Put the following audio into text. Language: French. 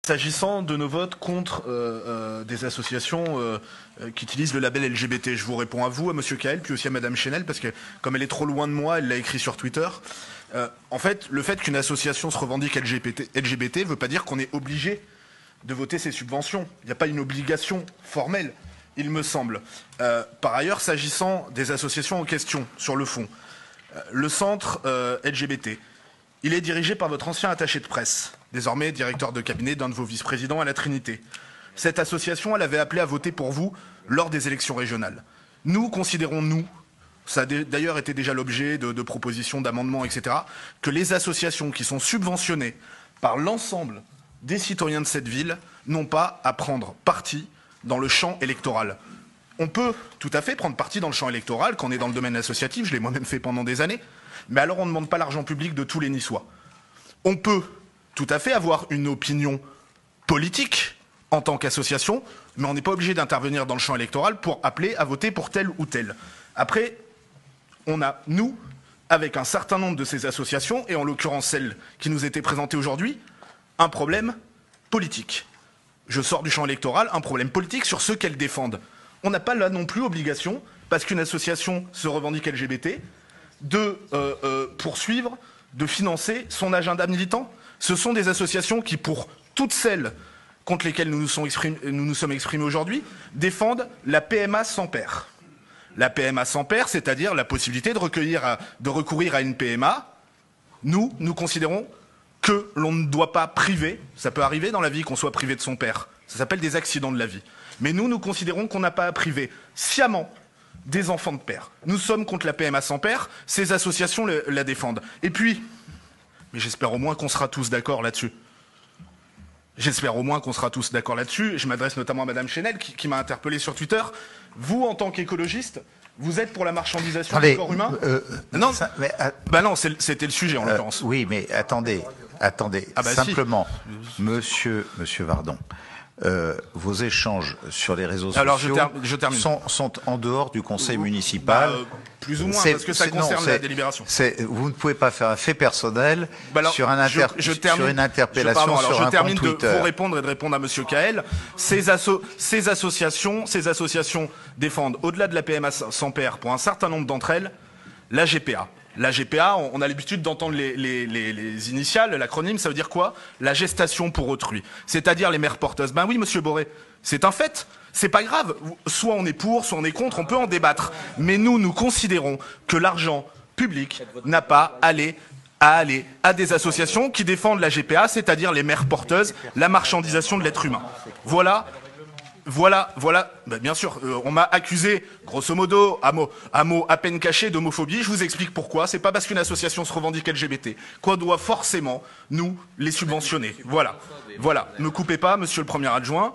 S'agissant de nos votes contre des associations qui utilisent le label LGBT, je vous réponds à vous, à Monsieur Kael, puis aussi à Madame Chenel, parce que comme elle est trop loin de moi, elle l'a écrit sur Twitter. En fait, le fait qu'une association se revendique LGBT veut pas dire qu'on est obligé de voter ses subventions. Il n'y a pas une obligation formelle, il me semble. Par ailleurs, s'agissant des associations en question, sur le fond, le centre LGBT, il est dirigé par votre ancien attaché de presse, désormais directeur de cabinet d'un de vos vice-présidents à la Trinité. Cette association, elle avait appelé à voter pour vous lors des élections régionales. Nous considérons, ça a d'ailleurs été déjà l'objet de propositions, d'amendements, etc., que les associations qui sont subventionnées par l'ensemble des citoyens de cette ville n'ont pas à prendre parti dans le champ électoral. On peut tout à fait prendre parti dans le champ électoral quand on est dans le domaine associatif, je l'ai moi-même fait pendant des années, mais alors on ne demande pas l'argent public de tous les Niçois. On peut tout à fait avoir une opinion politique en tant qu'association, mais on n'est pas obligé d'intervenir dans le champ électoral pour appeler à voter pour tel ou tel. Après, on a, nous, avec un certain nombre de ces associations, et en l'occurrence celle qui nous était présentée aujourd'hui, un problème politique. Je sors du champ électoral, un problème politique sur ceux qu'elles défendent. On n'a pas là non plus obligation, parce qu'une association se revendique LGBT, de poursuivre, de financer son agenda militant. Ce sont des associations qui, pour toutes celles contre lesquelles nous nous sommes exprimés aujourd'hui, défendent la PMA sans père. La PMA sans père, c'est-à-dire la possibilité de recourir à une PMA. Nous considérons que l'on ne doit pas priver, ça peut arriver dans la vie qu'on soit privé de son père, ça s'appelle des accidents de la vie. Mais nous considérons qu'on n'a pas à priver sciemment des enfants de père. Nous sommes contre la PMA sans père, ces associations la défendent. Et puis, mais j'espère au moins qu'on sera tous d'accord là-dessus. J'espère au moins qu'on sera tous d'accord là-dessus. Je m'adresse notamment à Madame Chenel qui m'a interpellé sur Twitter. Vous, en tant qu'écologiste, vous êtes pour la marchandisation du corps humain Non, bah non, c'était le sujet en l'occurrence. Oui, mais attendez. Ah bah simplement, si. Monsieur Vardon, vos échanges sur les réseaux sociaux sont en dehors du conseil municipal. Plus ou moins, parce que ça concerne la délibération. Vous ne pouvez pas faire un fait personnel sur une interpellation sur un compte Twitter. De vous répondre et de répondre à Monsieur Kael. Ces associations défendent, au-delà de la PMA sans père, pour un certain nombre d'entre elles, la GPA. La GPA, on a l'habitude d'entendre les initiales, l'acronyme, ça veut dire quoi? La gestation pour autrui. C'est-à-dire les mères porteuses. Ben oui, Monsieur Boré, c'est un fait. C'est pas grave. Soit on est pour, soit on est contre, on peut en débattre. Mais nous considérons que l'argent public n'a pas à aller à des associations qui défendent la GPA, c'est-à-dire les mères porteuses, la marchandisation de l'être humain. Voilà. Ben bien sûr, on m'a accusé, grosso modo, à mots à peine cachés, d'homophobie. Je vous explique pourquoi. C'est pas parce qu'une association se revendique LGBT qu'on doit forcément, nous, les subventionner. Voilà. Me coupez pas, Monsieur le Premier Adjoint.